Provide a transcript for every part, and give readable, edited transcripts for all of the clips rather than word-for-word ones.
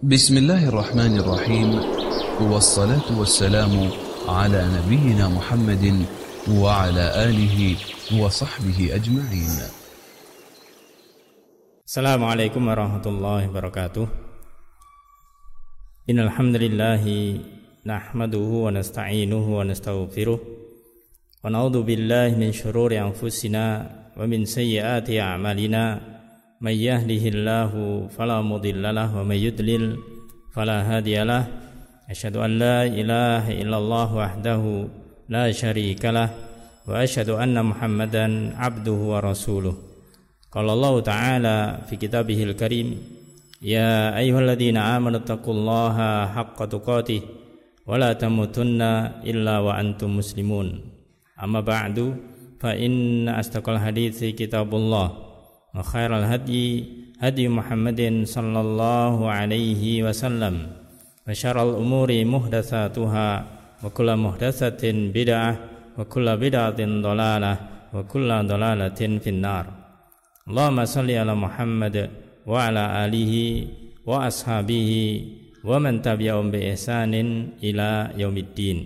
بسم الله الرحمن الرحيم، والصلاة والسلام على نبينا محمد وعلى آله وصحبه أجمعين. السلام عليكم ورحمة الله وبركاته. إن الحمد لله نحمده ونستعينه ونستغفره ونعوذ بالله من شرور أنفسنا ومن سيئات أعمالنا. من يهده الله فلا مضل له ومن يضلل فلا هادي له. أشهد أن لا إله إلا الله وحده لا شريك له وأشهد أن محمدا عبده ورسوله. قال الله تعالى في كتابه الكريم: يا أيها الذين آمنوا اتقوا الله حق تقاته ولا تموتن إلا وأنتم مسلمون. أما بعد فإن أصدق الحديث كتاب الله وخير الهدي هدي محمد صلى الله عليه وسلم وشر الأمور محدثاتها وكل محدثة بدعة وكل بدعة ضلالة وكل ضلالة في النار. اللهم صل على محمد وعلى آله وأصحابه ومن تبعهم بإحسان إلى يوم الدين.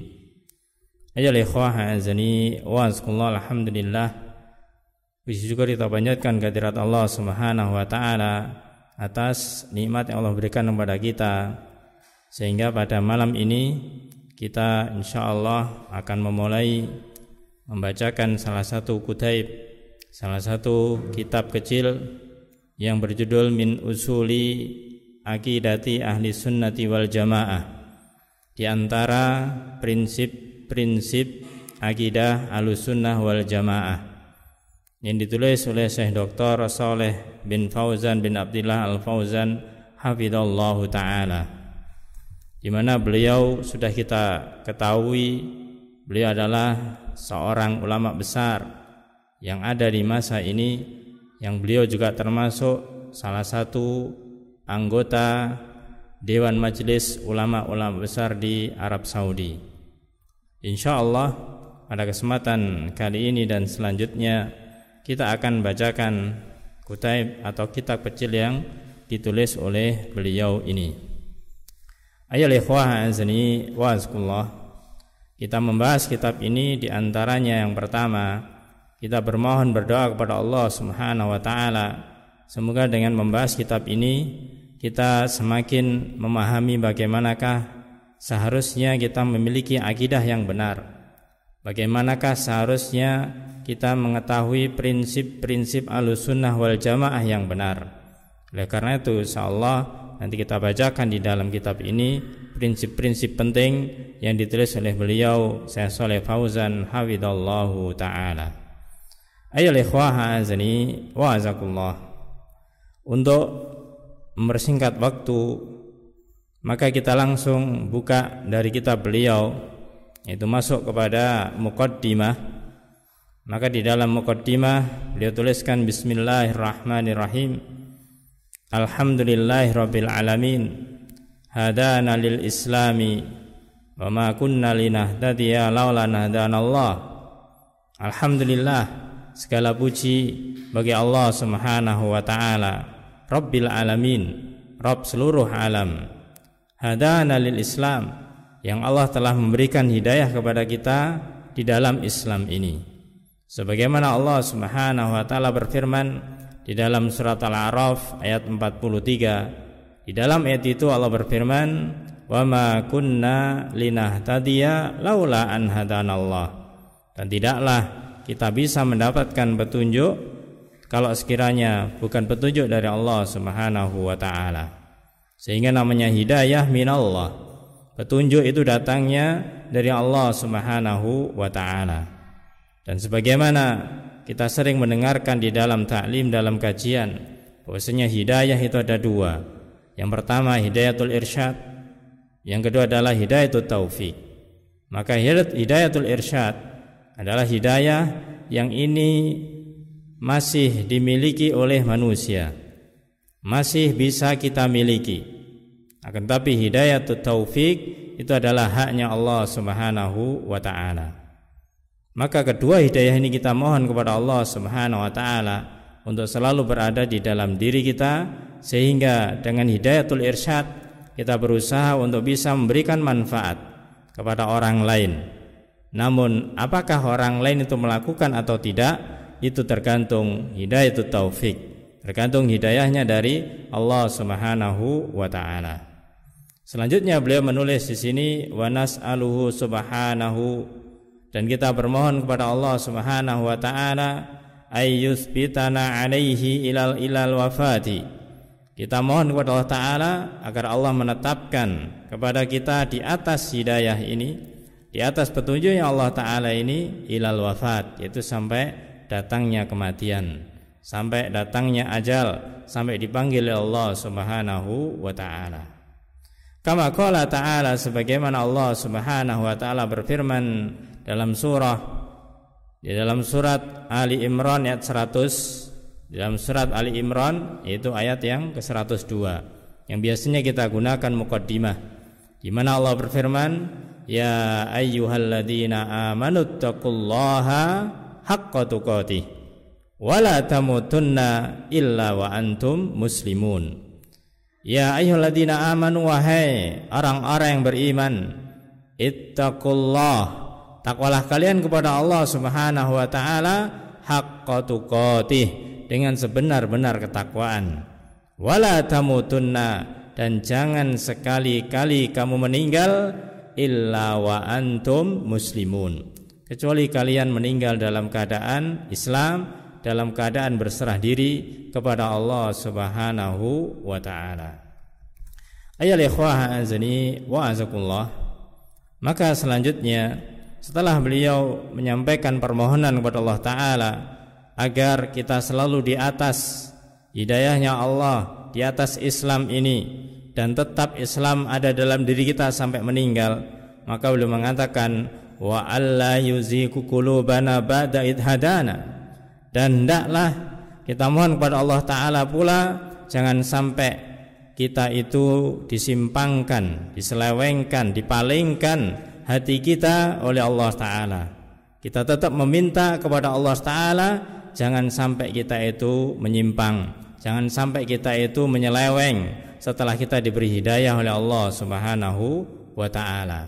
Ayo ikhwah azani wa azkullah, alhamdulillah. Puji syukur kita panjatkan kehadirat Allah Subhanahu wa taala atas nikmat yang Allah berikan kepada kita, sehingga pada malam ini kita insyaallah akan memulai membacakan salah satu kutaib, salah satu kitab kecil yang berjudul Min Usuli Aqidati Ahli Sunnati wal Jamaah, di antara prinsip-prinsip akidah Ahlussunnah wal Jamaah, yang ditulis oleh Syekh Dr. Shalih bin Fauzan bin Abdillah Al-Fauzan hafidhallahu ta'ala, di mana beliau sudah kita ketahui beliau adalah seorang ulama besar yang ada di masa ini, yang beliau juga termasuk salah satu anggota Dewan Majelis Ulama-Ulama Besar di Arab Saudi. InsyaAllah pada kesempatan kali ini dan selanjutnya kita akan bacakan kutaib atau kitab kecil yang ditulis oleh beliau ini. Ayo ikhwah azani wa azkullah, kita membahas kitab ini. Di antaranya yang pertama, kita bermohon berdoa kepada Allah Subhanahu wa taala, semoga dengan membahas kitab ini kita semakin memahami bagaimanakah seharusnya kita memiliki akidah yang benar, bagaimanakah seharusnya kita mengetahui prinsip-prinsip Ahlussunnah wal Jamaah yang benar. Oleh karena itu insyaallah nanti kita bacakan di dalam kitab ini prinsip-prinsip penting yang ditulis oleh beliau Syekh Shalih Fauzan hafidhallahu taala. Ayo ikhwah azani wa azakullah, untuk mempersingkat waktu maka kita langsung buka dari kitab beliau, yaitu masuk kepada muqaddimah. Maka di dalam muqaddimah beliau tuliskan bismillahirrahmanirrahim. Alhamdulillahirabbil alamin, hadana lil islami wa ma kunna linahtadiya laula an hadanallah. Alhamdulillah, segala puji bagi Allah Subhanahu wa taala, Rabbil alamin, Rabb seluruh alam. Hadana lil islam, yang Allah telah memberikan hidayah kepada kita di dalam Islam ini. Sebagaimana Allah Subhanahu wa taala berfirman di dalam surat Al-A'raf ayat 43. Di dalam ayat itu Allah berfirman, "Wa ma kunna linahtadiya laula an hadanallah." Dan tidaklah kita bisa mendapatkan petunjuk kalau sekiranya bukan petunjuk dari Allah Subhanahu wa taala. Sehingga namanya hidayah minallah. Petunjuk itu datangnya dari Allah Subhanahu wa taala. Dan sebagaimana kita sering mendengarkan di dalam ta'lim, dalam kajian, bahwasanya hidayah itu ada dua. Yang pertama hidayatul irsyad, yang kedua adalah hidayatul taufik. Maka hidayatul irsyad adalah hidayah yang ini masih dimiliki oleh manusia, masih bisa kita miliki. Akan tapi hidayatul taufik itu adalah haknya Allah Subhanahu wa ta'ala. Maka kedua hidayah ini kita mohon kepada Allah Subhanahu wa taala untuk selalu berada di dalam diri kita, sehingga dengan hidayatul irsyad kita berusaha untuk bisa memberikan manfaat kepada orang lain. Namun apakah orang lain itu melakukan atau tidak, itu tergantung hidayatut taufik, tergantung hidayahnya dari Allah Subhanahu wa taala. Selanjutnya beliau menulis di sini wa nas'aluhu subhanahu, dan kita bermohon kepada Allah Subhanahu wa taala ayyuthbitana alaihi ilal wafati. Kita mohon kepada Allah taala agar Allah menetapkan kepada kita di atas hidayah ini, di atas petunjuknya Allah taala ini ilal wafat, yaitu sampai datangnya kematian, sampai datangnya ajal, sampai dipanggil oleh Allah Subhanahu wa taala. Kama qala ta'ala, sebagaimana Allah Subhanahu wa taala berfirman dalam surat Ali Imran ayat 100. Dalam surat Ali Imran, yaitu ayat yang ke-102, yang biasanya kita gunakan muqaddimah, di mana Allah berfirman, ya ayyuhalladzina amanuttaqullaha haqqa tuqatih wa la tamutunna illa wa antum muslimun. Ya ayyuhalladzina amanu, wahai orang-orang yang beriman, ittaqullah, takwalah kalian kepada Allah Subhanahu wa taala haqqa tuqatih, dengan sebenar-benar ketakwaan. Wala tamutunna, dan jangan sekali-kali kamu meninggal illa wa antum muslimun, kecuali kalian meninggal dalam keadaan Islam, dalam keadaan berserah diri kepada Allah Subhanahu wa taala. Ayyuhal ikhwah azani wa azakullah. Maka selanjutnya, setelah beliau menyampaikan permohonan kepada Allah taala agar kita selalu di atas hidayahnya Allah, di atas Islam ini, dan tetap Islam ada dalam diri kita sampai meninggal, maka beliau mengatakan wa alla yuziku qulubana ba'da id hadana, dan hendaklah kita mohon kepada Allah taala pula jangan sampai kita itu disimpangkan, diselewengkan, dipalingkan hati kita oleh Allah taala. Kita tetap meminta kepada Allah taala, jangan sampai kita itu menyimpang, jangan sampai kita itu menyeleweng setelah kita diberi hidayah oleh Allah Subhanahu wa taala.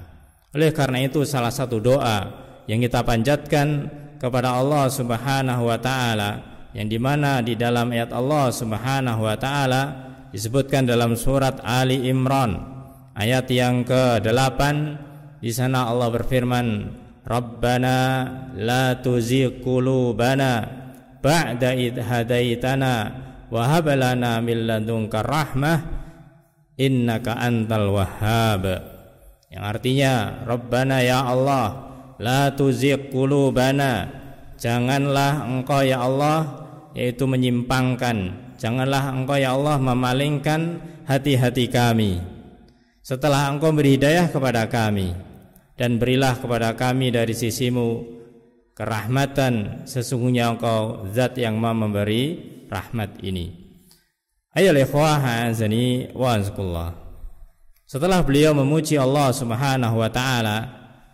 Oleh karena itu, salah satu doa yang kita panjatkan kepada Allah Subhanahu wa taala, yang dimana di dalam ayat Allah Subhanahu wa taala disebutkan dalam surat Ali Imran ayat yang ke-8, di sana Allah berfirman, Rabbana la tuzigh qulubana ba'da id hadaitana wa hab lana min ladunka rahmah innaka antal wahhab. Yang artinya, Rabbana ya Allah, la tuzigh qulubana, janganlah engkau ya Allah yaitu menyimpangkan, janganlah engkau ya Allah memalingkan hati-hati kami setelah engkau beri hidayah kepada kami, dan berilah kepada kami dari sisimu kerahmatan, sesungguhnya engkau zat yang maha memberi rahmat ini. Ayyuhal ikhwah azani wa azakullah. Setelah beliau memuji Allah Subhanahu wa taala,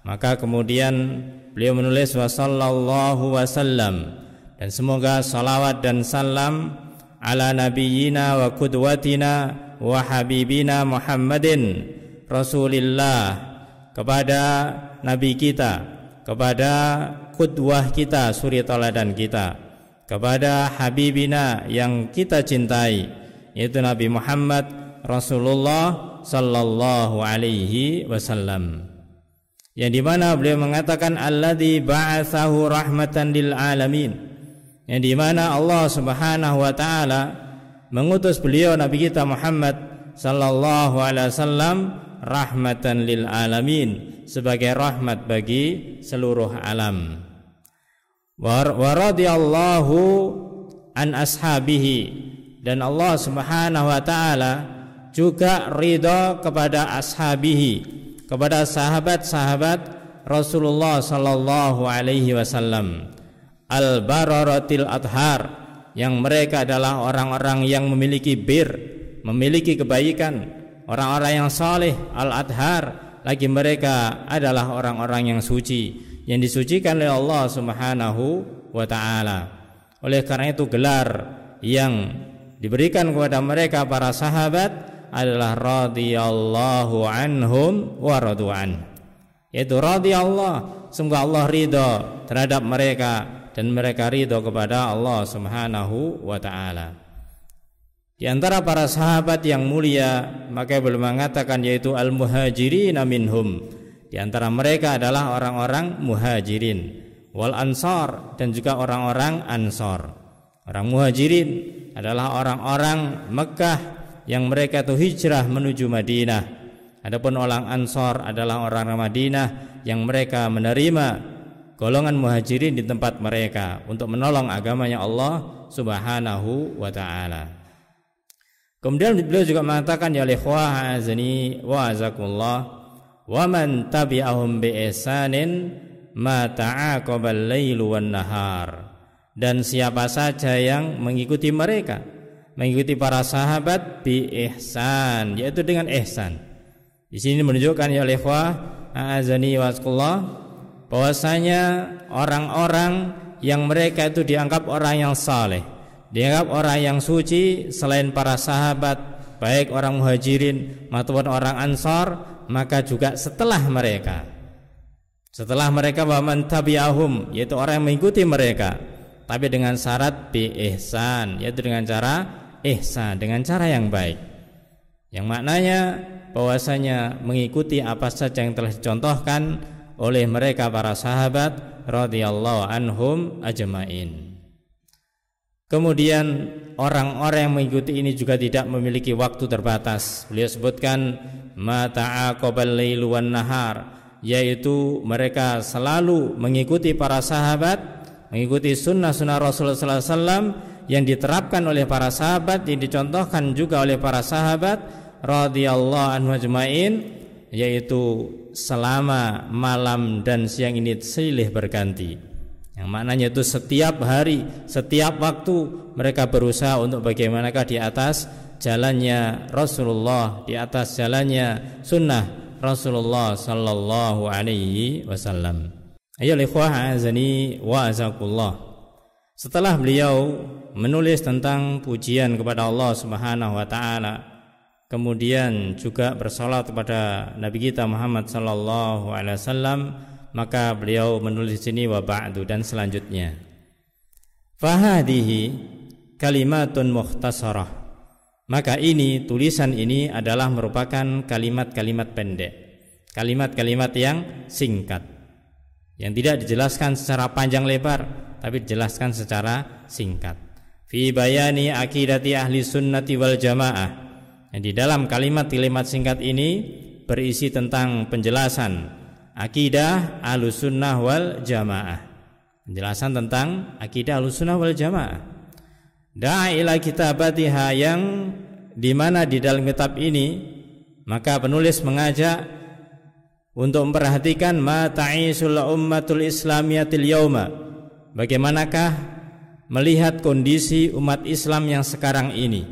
maka kemudian beliau menulis wa sallallahu wasallam, dan semoga salawat dan salam ala nabiyyina wa qudwatina wa habibina Muhammadin Rasulillah, kepada nabi kita, kepada qudwah kita, suri tauladan kita, kepada habibina yang kita cintai, yaitu Nabi Muhammad Rasulullah sallallahu alaihi wasallam, yang dimana beliau mengatakan alladzi ba'atsahu rahmatan lil alamin, yang dimana Allah Subhanahu wa taala mengutus beliau Nabi kita Muhammad sallallahu alaihi wasallam rahmatan lil alamin, sebagai rahmat bagi seluruh alam. Wa radhiyallahu an ashabihi, dan Allah Subhanahu wa taala juga ridha kepada ashabihi, kepada sahabat-sahabat Rasulullah sallallahu alaihi wasallam, al-bararatil adhar, yang mereka adalah orang-orang yang memiliki bir, memiliki kebaikan, orang-orang yang saleh, al-adhar, lagi mereka adalah orang-orang yang suci, yang disucikan oleh Allah Subhanahu wa taala. Oleh karena itu, gelar yang diberikan kepada mereka para sahabat adalah radhiyallahu anhum wa radu an. Yaitu radhiyallahu, semoga Allah ridha terhadap mereka dan mereka ridha kepada Allah Subhanahu wa taala. Di antara para sahabat yang mulia, maka beliau mengatakan yaitu al-muhajirin minhum. Di antara mereka adalah orang-orang muhajirin, wal ansar, dan juga orang-orang ansar. Orang muhajirin adalah orang-orang Mekah yang mereka itu hijrah menuju Madinah. Adapun orang ansar adalah orang Madinah yang mereka menerima golongan muhajirin di tempat mereka untuk menolong agamanya Allah Subhanahu wa taala. Kemudian beliau juga mengatakan ya ikhwah azani wa azakumullah wa man tabi'ahum bi ihsanin ma ta'aqabal lailu wan nahar. Dan siapa saja yang mengikuti mereka, mengikuti para sahabat bi ihsan, yaitu dengan ihsan. Di sini menunjukkan ya ikhwah azani wa azakumullah bahwasanya orang-orang yang mereka itu dianggap orang yang saleh, dianggap orang yang suci selain para sahabat, baik orang muhajirin maupun orang ansar, maka juga setelah mereka wa man tabi'ahum, yaitu orang yang mengikuti mereka, tapi dengan syarat bi ihsan, yaitu dengan cara ihsan, dengan cara yang baik, yang maknanya bahwasanya mengikuti apa saja yang telah dicontohkan oleh mereka para sahabat radhiyallahu anhum ajmain. Kemudian orang-orang yang mengikuti ini juga tidak memiliki waktu terbatas. Beliau sebutkan ma ta'aqabal lailu wan nahar, yaitu mereka selalu mengikuti para sahabat, mengikuti sunnah-sunnah Rasulullah sallallahu alaihi wasallam yang diterapkan oleh para sahabat, yang dicontohkan juga oleh para sahabat radhiyallahu anhu ajmain, yaitu selama malam dan siang ini silih berganti. Yang maknanya itu setiap hari, setiap waktu mereka berusaha untuk bagaimanakah di atas jalannya Rasulullah, di atas jalannya sunnah Rasulullah sallallahu alaihi wasallam. Ayo ikhwah azani wa azakullah. Setelah beliau menulis tentang pujian kepada Allah Subhanahu wa taala, kemudian juga bersalawat kepada Nabi kita Muhammad sallallahu alaihi wasallam, maka beliau menulis di sini wa ba'du, dan selanjutnya fahadihi kalimatun mukhtasarah, maka ini tulisan ini adalah merupakan kalimat-kalimat pendek, kalimat-kalimat yang singkat, yang tidak dijelaskan secara panjang lebar, tapi dijelaskan secara singkat. Fi bayani aqidati ahli sunnati wal jamaah. Di dalam kalimat-kalimat singkat ini berisi tentang penjelasan akidah Ahlussunnah wal Jamaah. Penjelasan tentang akidah Ahlussunnah wal Jamaah. Da'a ila kitabatiha, yang dimana di dalam kitab ini maka penulis mengajak untuk memperhatikan ma ta'isul ummatul islamiyatil yauma. Bagaimanakah melihat kondisi umat Islam yang sekarang ini.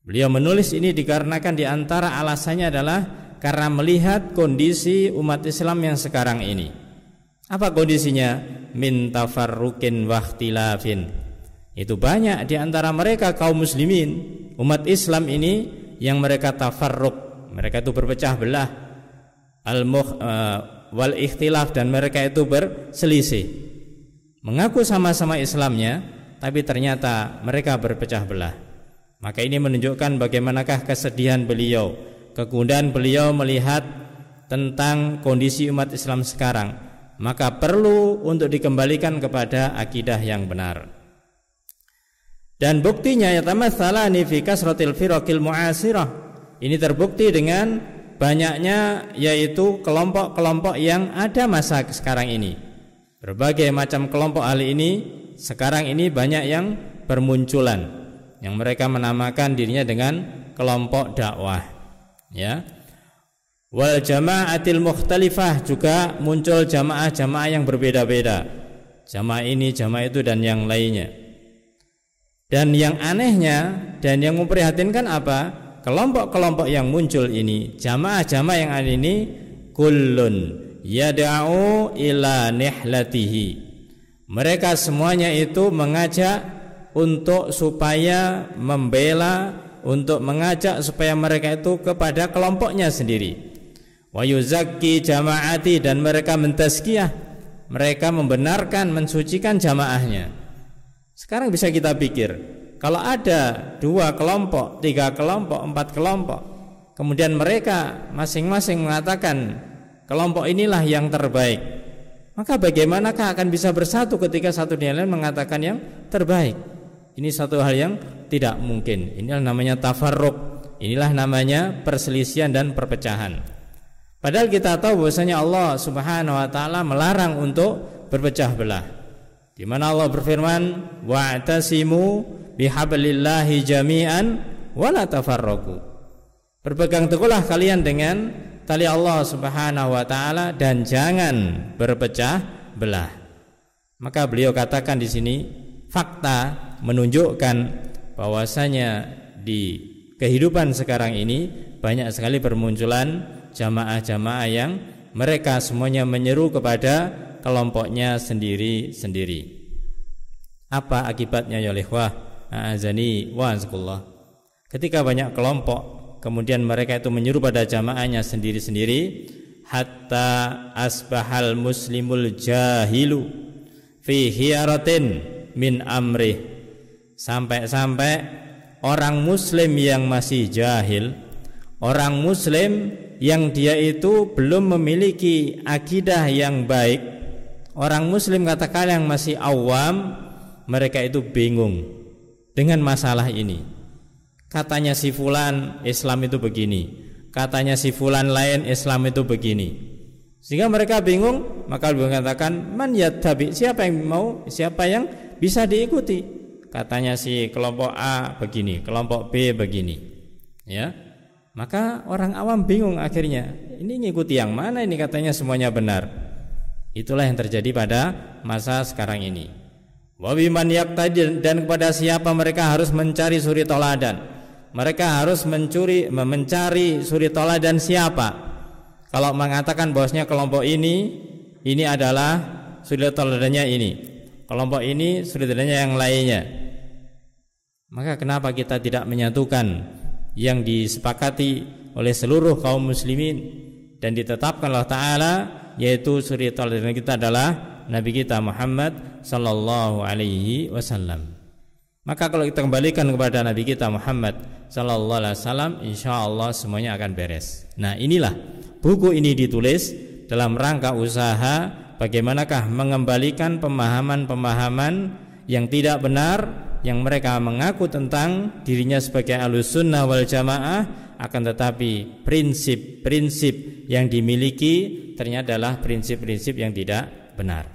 Beliau menulis ini dikarenakan di antara alasannya adalah karena melihat kondisi umat Islam yang sekarang ini. Apa kondisinya? Min tafarruqin wa ikhtilafin. Itu banyak di antara mereka kaum muslimin, umat Islam ini yang mereka tafarruq, mereka itu berpecah belah, wal ikhtilaf, dan mereka itu berselisih. Mengaku sama-sama Islamnya, tapi ternyata mereka berpecah belah. Maka ini menunjukkan bagaimanakah kesedihan beliau, kegundahan beliau melihat tentang kondisi umat Islam sekarang. Maka perlu untuk dikembalikan kepada akidah yang benar. Dan buktinya yatamatsalani fi kasratil firaqil mu'asirah. Ini terbukti dengan banyaknya yaitu kelompok-kelompok yang ada masa sekarang ini. Berbagai macam kelompok ahli ini sekarang ini banyak yang bermunculan, yang mereka menamakan dirinya dengan kelompok dakwah, ya. Wal jama'atil mukhtalifah, juga muncul jamaah-jamaah yang berbeda-beda, jamaah ini, jamaah itu, dan yang lainnya. Dan yang anehnya dan yang memprihatinkan apa? Kelompok-kelompok yang muncul ini, jamaah-jamaah yang ada ini, kullun yad'u ila nihlatihi. Mereka semuanya itu mengajak untuk supaya membela untuk mengajak supaya mereka itu kepada kelompoknya sendiri. Wa yuzakki jama'ati, dan mereka mentazkiyah, mereka membenarkan, mensucikan jamaahnya. Sekarang bisa kita pikir, kalau ada 2 kelompok, 3 kelompok, 4 kelompok, kemudian mereka masing-masing mengatakan kelompok inilah yang terbaik, maka bagaimanakah akan bisa bersatu ketika satu dan lain mengatakan yang terbaik? Ini satu hal yang tidak mungkin. Inilah namanya tafarruq, inilah namanya perselisihan dan perpecahan. Padahal kita tahu bahwasanya Allah Subhanahu wa taala melarang untuk berpecah belah. Di mana Allah berfirman, wa'tasimu bihablillahi jami'an wa la tafarraqu. Berpegang teguhlah kalian dengan tali Allah Subhanahu wa taala dan jangan berpecah belah. Maka beliau katakan di sini fakta menunjukkan bahwasanya di kehidupan sekarang ini banyak sekali bermunculan jamaah-jamaah yang mereka semuanya menyeru kepada kelompoknya sendiri-sendiri. Apa akibatnya ya ikhwah? A'azani wa azkullah. Ketika banyak kelompok, kemudian mereka itu menyeru pada jamaahnya sendiri-sendiri, hatta asbahal muslimul jahilu fi hiyaratin min amrih, sampai-sampai orang muslim yang masih jahil, orang muslim yang dia itu belum memiliki akidah yang baik, orang muslim katakan yang masih awam, mereka itu bingung dengan masalah ini. Katanya si fulan Islam itu begini, katanya si fulan lain Islam itu begini, sehingga mereka bingung. Maka beliau mengatakan man yattabi, siapa yang mau, siapa yang bisa diikuti. Katanya si kelompok A begini, kelompok B begini, ya. Maka orang awam bingung akhirnya, ini ngikuti yang mana, ini katanya semuanya benar. Itulah yang terjadi pada masa sekarang ini. Wa biman yaqtadi, dan kepada siapa mereka harus mencari suri toladan. Mereka harus mencari suri toladan siapa? Kalau mengatakan bahwasanya kelompok ini adalah suri toladannya ini, kelompok ini suri toladannya yang lainnya. Maka kenapa kita tidak menyatukan yang disepakati oleh seluruh kaum muslimin dan ditetapkan Allah Ta'ala, yaitu suri teladan kita adalah Nabi kita Muhammad sallallahu alaihi wasallam. Maka kalau kita kembalikan kepada Nabi kita Muhammad sallallahu alaihi wasallam, insyaallah semuanya akan beres. Nah, inilah buku ini ditulis dalam rangka usaha bagaimanakah mengembalikan pemahaman-pemahaman yang tidak benar, yang mereka mengaku tentang dirinya sebagai Ahlussunnah wal Jamaah, akan tetapi prinsip-prinsip yang dimiliki ternyata adalah prinsip-prinsip yang tidak benar.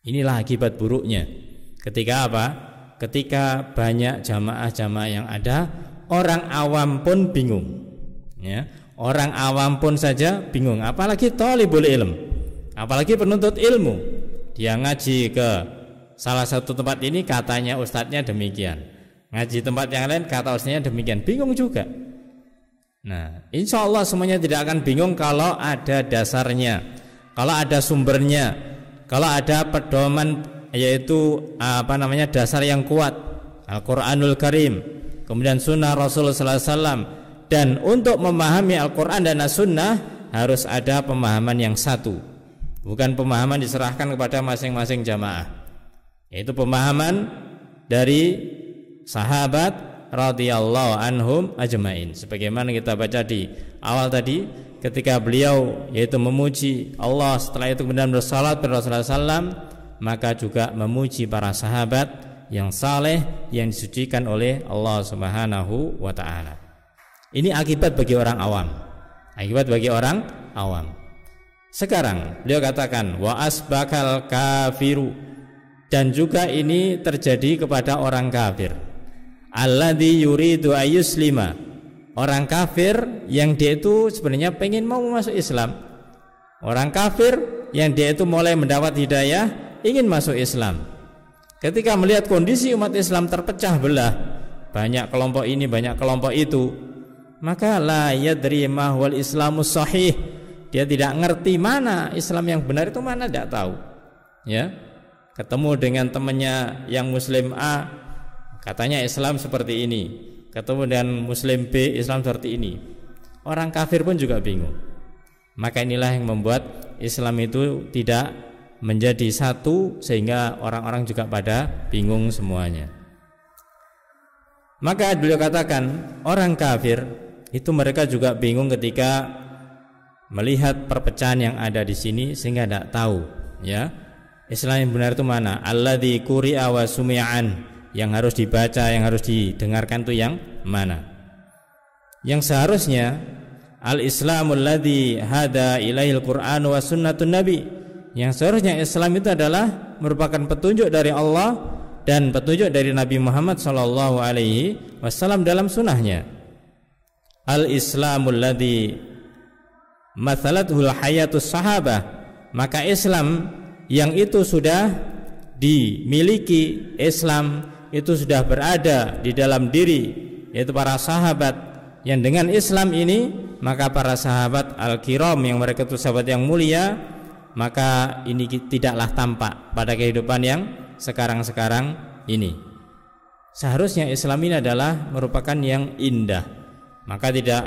Inilah akibat buruknya. Ketika apa? Ketika banyak jamaah-jamaah yang ada, orang awam pun bingung. Ya, orang awam pun saja bingung, apalagi thalibul ilm, apalagi penuntut ilmu. Dia ngaji ke salah satu tempat ini, katanya ustadznya demikian, ngaji tempat yang lain kata ustadznya demikian, bingung juga. Nah, insya Allah semuanya tidak akan bingung kalau ada dasarnya, kalau ada sumbernya, kalau ada pedoman, yaitu dasar yang kuat, Al-Quranul Karim, kemudian Sunnah Rasulullah SAW. Dan untuk memahami Al-Quran dan As-Sunnah harus ada pemahaman yang satu, bukan pemahaman diserahkan kepada masing-masing jamaah. Itu pemahaman dari sahabat radhiyallahu anhum ajmain. Sebagaimana kita baca di awal tadi, ketika beliau yaitu memuji Allah, setelah itu kemudian bersalat pada Rasulullah SAW, maka juga memuji para sahabat yang saleh yang disucikan oleh Allah Subhanahu wa taala. Ini akibat bagi orang awam. Akibat bagi orang awam. Sekarang beliau katakan wa asbakal kafiru, dan juga ini terjadi kepada orang kafir. Alladzi yuridu ayyuslima, orang kafir yang dia itu sebenarnya pengen mau masuk Islam. Orang kafir yang dia itu mulai mendapat hidayah, ingin masuk Islam. Ketika melihat kondisi umat Islam terpecah belah, banyak kelompok ini, banyak kelompok itu, maka la yadri ma huwal islamus sahih, dia tidak ngerti mana Islam yang benar itu mana, tidak tahu. Ya, ketemu dengan temannya yang Muslim A, katanya Islam seperti ini, ketemu dengan muslim B, Islam seperti ini. Orang kafir pun juga bingung. Maka inilah yang membuat Islam itu tidak menjadi satu, sehingga orang-orang juga pada bingung semuanya. Maka beliau katakan, orang kafir itu mereka juga bingung ketika melihat perpecahan yang ada di sini, sehingga tidak tahu, ya, Islam yang benar itu mana. Alladzi quri'a wa sumi'an, yang harus dibaca, yang harus didengarkan itu yang mana. Yang seharusnya al-Islamul ladzi hada ilaihil Qur'an wa sunnatun Nabi, yang seharusnya Islam itu adalah merupakan petunjuk dari Allah dan petunjuk dari Nabi Muhammad sallallahu alaihi wasallam dalam sunnahnya. Al-Islamul ladzi mathalatul hayatus sahabah, maka Islam yang itu sudah dimiliki, Islam itu sudah berada di dalam diri, yaitu para sahabat, yang dengan Islam ini maka para sahabat al-kiram, yang mereka itu sahabat yang mulia, maka ini tidaklah tampak pada kehidupan yang sekarang-sekarang ini. Seharusnya Islam ini adalah merupakan yang indah. Maka tidak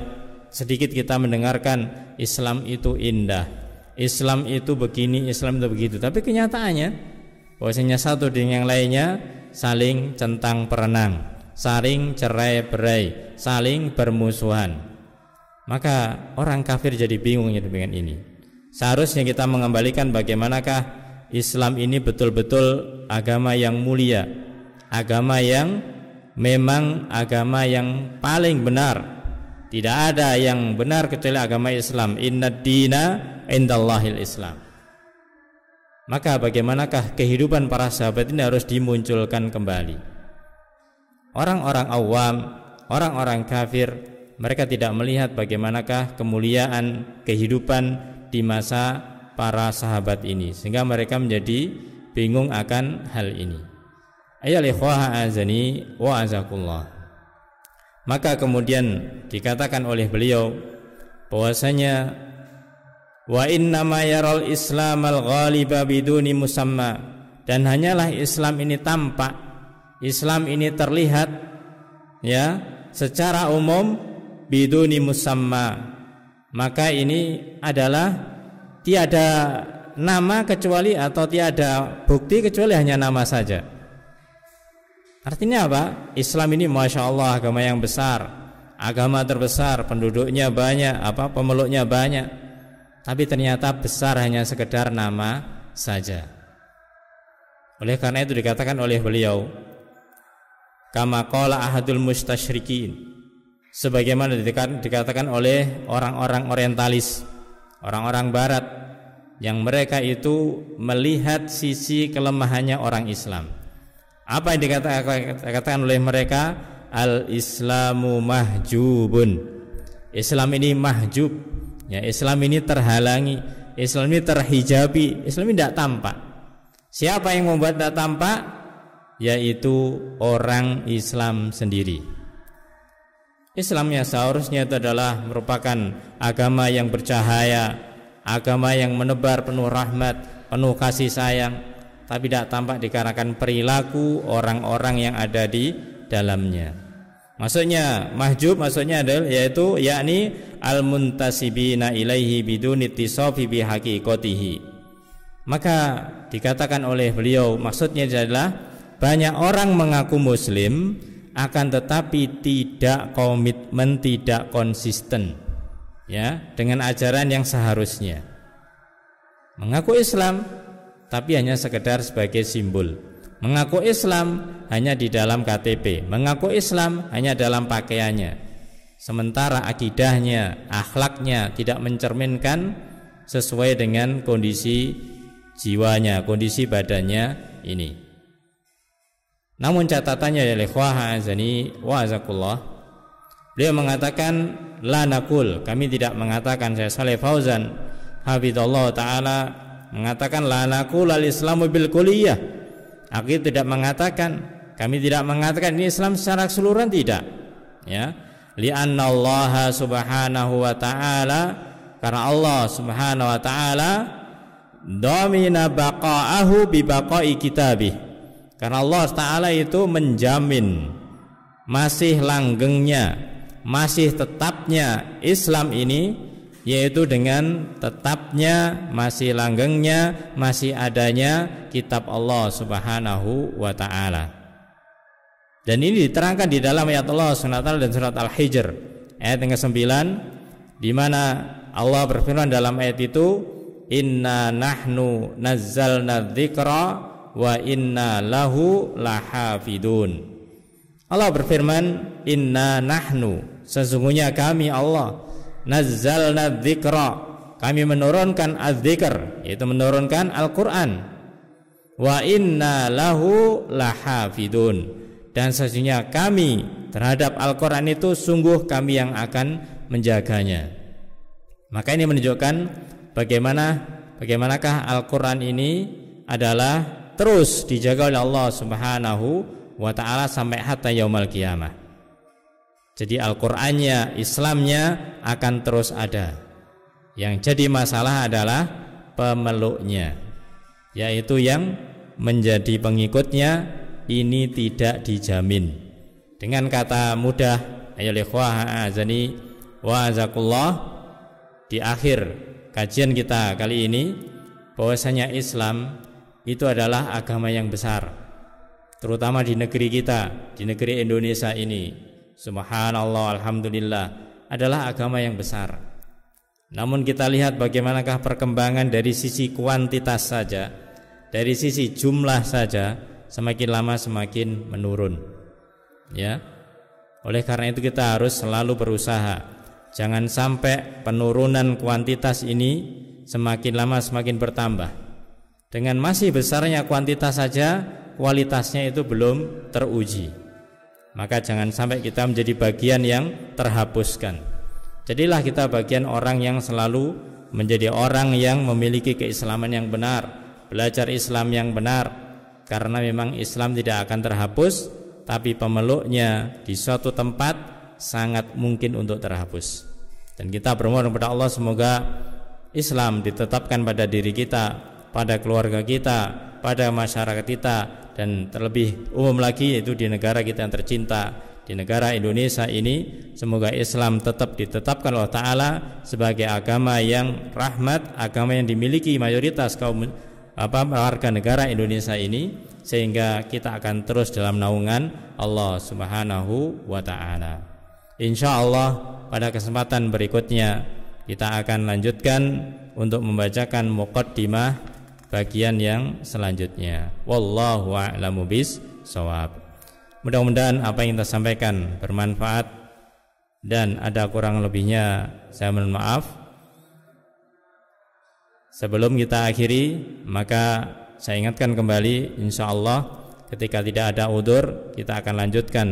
sedikit kita mendengarkan Islam itu indah, Islam itu begini, Islam itu begitu. Tapi kenyataannya bahwasanya satu dengan yang lainnya saling centang perenang, saling cerai-berai, saling bermusuhan. Maka orang kafir jadi bingung dengan ini. Seharusnya kita mengembalikan bagaimanakah Islam ini betul-betul agama yang mulia, agama yang memang agama yang paling benar. Tidak ada yang benar kecuali agama Islam. Innad dina indallahil Islam. Maka bagaimanakah kehidupan para sahabat ini harus dimunculkan kembali. Orang-orang awam, orang-orang kafir, mereka tidak melihat bagaimanakah kemuliaan kehidupan di masa para sahabat ini, sehingga mereka menjadi bingung akan hal ini. Ayyuhal ikhwah azani wa azakullah. Maka kemudian dikatakan oleh beliau bahwasanya wa innama yaral islamal ghaliba biduni musamma, dan hanyalah Islam ini tampak, Islam ini terlihat, ya, secara umum biduni musamma, maka ini adalah tiada nama kecuali, atau tiada bukti kecuali hanya nama saja. Artinya apa? Islam ini Masya Allah agama yang besar, agama terbesar, penduduknya banyak, pemeluknya banyak, tapi ternyata besar hanya sekedar nama saja. Oleh karena itu dikatakan oleh beliau, kama qala ahadul mustasyrikin, sebagaimana dikatakan oleh orang-orang orientalis, orang-orang barat, yang mereka itu melihat sisi kelemahannya orang Islam. Apa yang dikatakan oleh mereka? Al-Islamu mahjubun, Islam ini mahjub, ya, Islam ini terhalangi, Islam ini terhijabi, Islam ini tidak tampak. Siapa yang membuat tidak tampak? Yaitu orang Islam sendiri. Islamnya seharusnya itu adalah merupakan agama yang bercahaya, agama yang menebar penuh rahmat, penuh kasih sayang, tapi tidak tampak dikarenakan perilaku orang-orang yang ada di dalamnya. Maksudnya mahjub, maksudnya adalah yaitu yakni al-muntasibina ilaihi biduni ittisafi bihaqiqatihi. Maka dikatakan oleh beliau, maksudnya adalah banyak orang mengaku muslim akan tetapi tidak komitmen, tidak konsisten, ya, dengan ajaran yang seharusnya. Mengaku Islam tapi hanya sekedar sebagai simbol. Mengaku Islam hanya di dalam KTP, mengaku Islam hanya dalam pakaiannya, sementara akidahnya, akhlaknya tidak mencerminkan sesuai dengan kondisi jiwanya, kondisi badannya ini. Namun catatannya ya ikhwah azani wa azakullah, beliau mengatakan la naqul, kami tidak mengatakan, saya Saleh Fauzan hafizallahu taala mengatakan la naqul al-islamu bil kulliyah. Aku tidak mengatakan, kami tidak mengatakan ini Islam secara keseluruhan, tidak, ya. Li'anna Allah subhanahu wa ta'ala, karena Allah subhanahu wa ta'ala domina baqa'ahu bi baqa'i kitabih, karena Allah ta'ala itu menjamin masih langgengnya, masih tetapnya Islam ini, yaitu dengan tetapnya, masih langgengnya, masih adanya kitab Allah Subhanahu wa ta'ala. Dan ini diterangkan di dalam ayat Allah SWT dan surat Al-Hijr ayat yang ke-9, di mana Allah berfirman dalam ayat itu, inna nahnu nazzalna dzikra wa inna lahu lahafidun. Allah berfirman, inna nahnu, sesungguhnya kami Allah, nazzalna dzikra, kami menurunkan az-dzikr, yaitu menurunkan Al-Qur'an, wa inna lahu lahafidun, dan sesungguhnya kami terhadap Al-Qur'an itu sungguh kami yang akan menjaganya. Maka ini menunjukkan bagaimanakah Al-Qur'an ini adalah terus dijaga oleh Allah Subhanahu wa ta'ala sampai hatta yaumul qiyamah. Jadi Al-Qur'annya, Islamnya akan terus ada. Yang jadi masalah adalah pemeluknya, yaitu yang menjadi pengikutnya ini tidak dijamin. Dengan kata mudah, ayo ikhwah azani wa azakullah, di akhir kajian kita kali ini, bahwasanya Islam itu adalah agama yang besar, terutama di negeri kita, di negeri Indonesia ini. Subhanallah, alhamdulillah, adalah agama yang besar. Namun kita lihat bagaimanakah perkembangan dari sisi kuantitas saja, dari sisi jumlah saja, semakin lama semakin menurun. Ya. Oleh karena itu kita harus selalu berusaha, jangan sampai penurunan kuantitas ini semakin lama semakin bertambah. Dengan masih besarnya kuantitas saja, kualitasnya itu belum teruji. Maka jangan sampai kita menjadi bagian yang terhapuskan. Jadilah kita bagian orang yang selalu menjadi orang yang memiliki keislaman yang benar, belajar Islam yang benar, karena memang Islam tidak akan terhapus, tapi pemeluknya di suatu tempat sangat mungkin untuk terhapus. Dan kita bermohon kepada Allah semoga Islam ditetapkan pada diri kita, pada keluarga kita, pada masyarakat kita, dan terlebih umum lagi yaitu di negara kita yang tercinta, di negara Indonesia ini. Semoga Islam tetap ditetapkan oleh Ta'ala sebagai agama yang rahmat, agama yang dimiliki mayoritas kaum warga negara Indonesia ini, sehingga kita akan terus dalam naungan Allah Subhanahu wa ta'ala. Insyaallah pada kesempatan berikutnya kita akan lanjutkan untuk membacakan muqaddimah bagian yang selanjutnya. Wallahu a'lamu bis-shawab. Mudah-mudahan apa yang kita sampaikan bermanfaat, dan ada kurang lebihnya saya mohon maaf. Sebelum kita akhiri, maka saya ingatkan kembali, insyaallah ketika tidak ada udzur, kita akan lanjutkan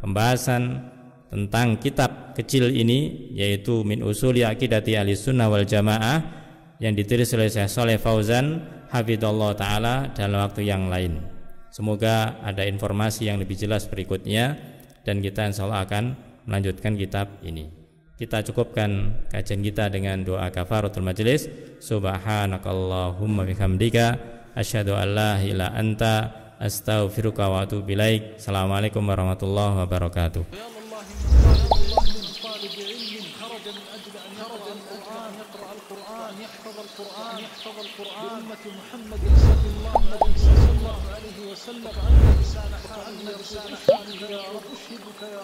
pembahasan tentang kitab kecil ini, yaitu Min Usuli Aqidati Ahlussunnah wal Jamaah, yang ditulis oleh Syekh Shalih Fauzan hafizallahu taala dalam waktu yang lain. Semoga ada informasi yang lebih jelas berikutnya, dan kita insyaallah akan melanjutkan kitab ini. Kita cukupkan kajian kita dengan doa kafaratul majelis. Subhanakallahumma bihamdika asyhadu an la ilaha anta astaghfiruka wa atubu ilaik. Assalamualaikum warahmatullahi wabarakatuh. يحفظ القرآن بأمة محمد صلى الله عليه وسلم، فأنت لسان حاله يا رب أشهدك يا